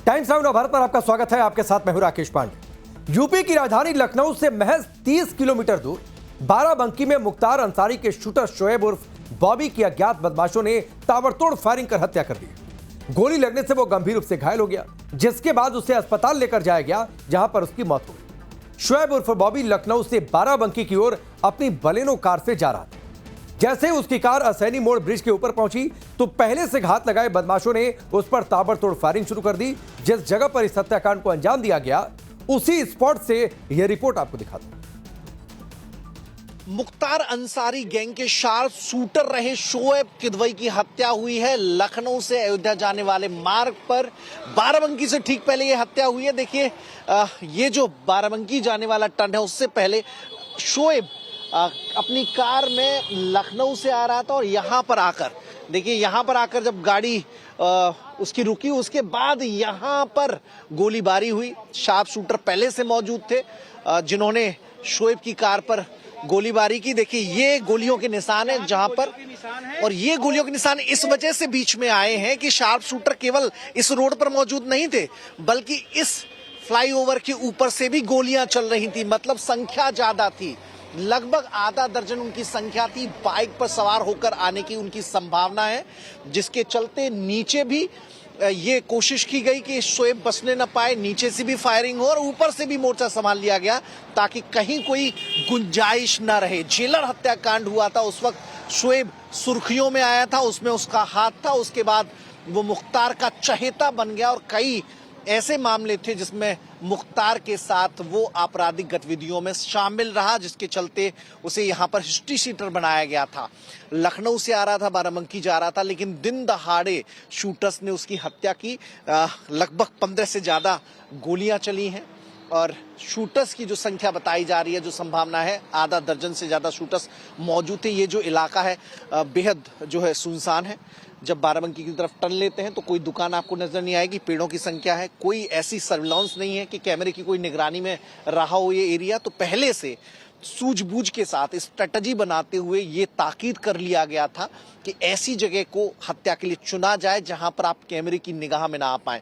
Times now Bharat पर आपका स्वागत है। आपके साथ मैं हूं राकेश पांडे। यूपी की राजधानी लखनऊ से महज 30 किलोमीटर दूर बाराबंकी में मुख्तार अंसारी के शूटर शोएब उर्फ बॉबी की अज्ञात बदमाशों ने ताबड़तोड़ फायरिंग कर हत्या कर दी। गोली लगने से वो गंभीर रूप से घायल हो गया, जिसके बाद उसे अस्पताल लेकर जाया गया, जहां पर उसकी मौत हो गई। शोएब उर्फ बॉबी लखनऊ से बाराबंकी की ओर अपनी बलेनो कार से जा रहा था। जैसे उसकी कार असैनी मोड़ ब्रिज के ऊपर पहुंची तो पहले से घात लगाए बदमाशों ने उस पर ताबड़तोड़ फायरिंग शुरू कर दी। जिस जगह पर इस हत्याकांड को अंजाम दिया गया, उसी स्पॉट से यह रिपोर्ट आपको दिखाता हूं। मुख्तार अंसारी गैंग के शार्प शूटर रहे शोएब किदवई की हत्या हुई है। लखनऊ से अयोध्या जाने वाले मार्ग पर बाराबंकी से ठीक पहले ये हत्या हुई है। देखिए, ये जो बाराबंकी जाने वाला टर्न है, उससे पहले शोएब अपनी कार में लखनऊ से आ रहा था और यहाँ पर आकर देखिए, यहाँ पर आकर जब गाड़ी उसकी रुकी, उसके बाद यहाँ पर गोलीबारी हुई। शार्प शूटर पहले से मौजूद थे जिन्होंने शोएब की कार पर गोलीबारी की। देखिए, ये गोलियों के निशान है जहां पर, और ये गोलियों के निशान इस वजह से बीच में आए हैं कि शार्प शूटर केवल इस रोड पर मौजूद नहीं थे, बल्कि इस फ्लाईओवर के ऊपर से भी गोलियां चल रही थी। मतलब संख्या ज्यादा थी, लगभग आधा दर्जन उनकी संख्या थी। बाइक पर सवार होकर आने की उनकी संभावना है, जिसके चलते नीचे भी ये कोशिश की गई कि शोएब बचने न पाए, नीचे से भी फायरिंग हो और ऊपर से भी मोर्चा संभाल लिया गया ताकि कहीं कोई गुंजाइश न रहे। जेलर हत्याकांड हुआ था, उस वक्त शोएब सुर्खियों में आया था, उसमें उसका हाथ था। उसके बाद वो मुख्तार का चहेता बन गया और कई ऐसे मामले थे जिसमें मुख्तार के साथ वो आपराधिक गतिविधियों में शामिल रहा, जिसके चलते उसे यहाँ पर हिस्ट्री शीटर बनाया गया था। लखनऊ से आ रहा था, बाराबंकी जा रहा था, लेकिन दिन दहाड़े शूटर्स ने उसकी हत्या की। लगभग 15 से ज्यादा गोलियां चली हैं और शूटर्स की जो संख्या बताई जा रही है, जो संभावना है, आधा दर्जन से ज्यादा शूटर्स मौजूद थे। ये जो इलाका है बेहद जो है सुनसान है। जब बाराबंकी की तरफ टर्न लेते हैं तो कोई दुकान आपको नजर नहीं आएगी, पेड़ों की संख्या है, कोई ऐसी सर्विलांस नहीं है कि कैमरे की कोई निगरानी में रहा हो ये एरिया। तो पहले से सूझबूझ के साथ स्ट्रेटजी बनाते हुए ये ताकीद कर लिया गया था कि ऐसी जगह को हत्या के लिए चुना जाए जहां पर आप कैमरे की निगाह में ना आ पाए।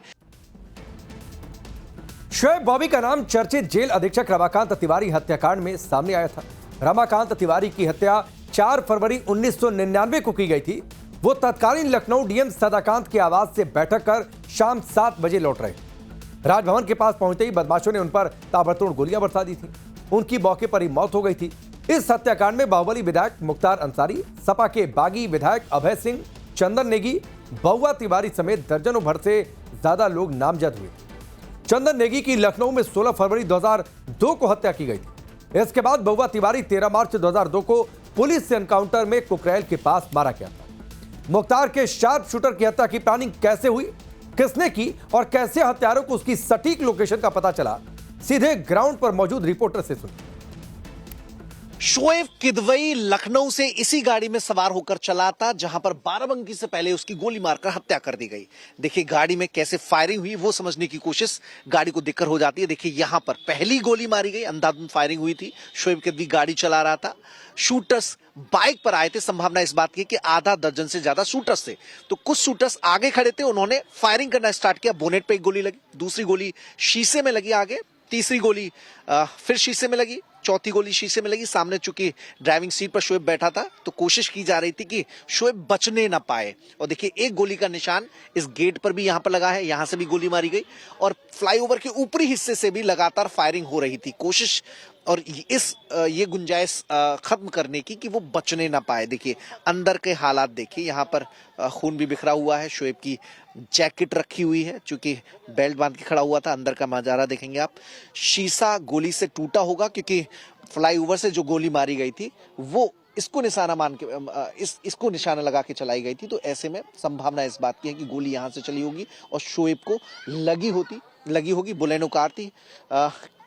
शोएब बॉबी का नाम चर्चित जेल अधीक्षक रमाकांत तिवारी हत्याकांड में सामने आया था। रमाकांत तिवारी की हत्या 4 फरवरी 1999 को की गई थी। वो तत्कालीन लखनऊ डीएम सदाकांत के आवास से बैठक कर शाम 7 बजे लौट रहे। राजभवन के पास पहुंचते ही बदमाशों ने उन पर ताबड़तोड़ गोलियां बरसा दी थी। उनकी मौके पर ही मौत हो गई थी। इस हत्याकांड में बाहुबली विधायक मुख्तार अंसारी, सपा के बागी विधायक अभय सिंह, चंदन नेगी, बउआ तिवारी समेत दर्जनों भर से ज्यादा लोग नामजद हुए। चंदन नेगी की लखनऊ में 16 फरवरी 2002 को हत्या की गई थी। इसके बाद बउआ तिवारी 13 मार्च 2002 को पुलिस से एनकाउंटर में कुकरेल के पास मारा गया था। मुख्तार के शार्प शूटर की हत्या की प्लानिंग कैसे हुई, किसने की और कैसे हत्यारों को उसकी सटीक लोकेशन का पता चला, सीधे ग्राउंड पर मौजूद रिपोर्टर से सुनिए। शोएब किदवई लखनऊ से इसी गाड़ी में सवार होकर चला था जहां पर बाराबंकी से पहले उसकी गोली मारकर हत्या कर दी गई। देखिए, गाड़ी में कैसे फायरिंग हुई वो समझने की कोशिश गाड़ी को देखकर हो जाती है। देखिए, यहां पर पहली गोली मारी गई, अंधाधुंध फायरिंग हुई थी। शोएब किदवई गाड़ी चला रहा था, शूटर्स बाइक पर आए थे। संभावना इस बात की कि आधा दर्जन से ज्यादा शूटर्स थे। तो कुछ शूटर्स आगे खड़े थे, उन्होंने फायरिंग करना स्टार्ट किया। बोनेट पे एक गोली लगी, दूसरी गोली शीशे में लगी आगे, तीसरी गोली फिर शीशे में लगी, चौथी गोली शीशे में लगी। सामने चूंकि ड्राइविंग सीट पर शोएब बैठा था तो कोशिश की जा रही थी कि शोएब बचने ना पाए। और देखिए, एक गोली का निशान इस गेट पर भी यहां पर लगा है, यहां से भी गोली मारी गई और फ्लाईओवर के ऊपरी हिस्से से भी लगातार फायरिंग हो रही थी। कोशिश और ये गुंजाइश खत्म करने की कि वो बचने ना पाए। देखिए, अंदर के हालात देखिए, यहाँ पर खून भी बिखरा हुआ है। शोएब की जैकेट रखी हुई है, चूंकि बेल्ट बांध के खड़ा हुआ था। अंदर का नजारा देखेंगे आप, शीशा गोली से टूटा होगा क्योंकि फ्लाईओवर से जो गोली मारी गई थी वो इसको निशाना मान के इसको निशाना लगा के चलाई गई थी। तो ऐसे में संभावना इस बात की है कि गोली यहां से चली होगी और शोएब को लगी होगी। बुलेनो कार थी।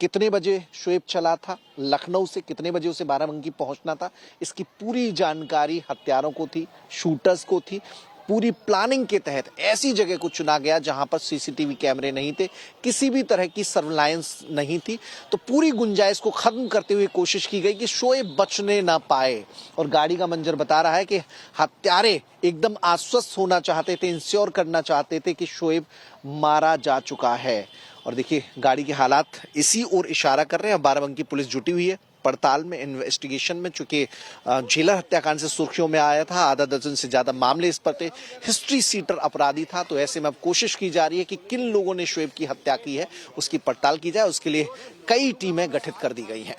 कितने बजे शोएब चला था लखनऊ से, कितने बजे उसे बाराबंकी पहुंचना था, इसकी पूरी जानकारी हत्यारों को थी, शूटर्स को थी। पूरी प्लानिंग के तहत ऐसी जगह को चुना गया जहां पर सीसीटीवी कैमरे नहीं थे, किसी भी तरह की सर्विलांस नहीं थी। तो पूरी गुंजाइश को खत्म करते हुए कोशिश की गई कि शोएब बचने ना पाए। और गाड़ी का मंजर बता रहा है कि हत्यारे एकदम आश्वस्त होना चाहते थे, इंश्योर करना चाहते थे कि शोएब मारा जा चुका है। और देखिए गाड़ी के हालात इसी ओर इशारा कर रहे हैं। बाराबंकी पुलिस जुटी हुई है पड़ताल में, इन्वेस्टिगेशन में। चूंकि झेलर हत्याकांड से सुर्खियों में आया था, आधा दर्जन से ज्यादा मामले इस पर थे, हिस्ट्री सीटर अपराधी था। तो ऐसे में अब कोशिश की जा रही है कि किन लोगों ने शोएब की हत्या की है उसकी पड़ताल की जाए। उसके लिए कई टीमें गठित कर दी गई हैं।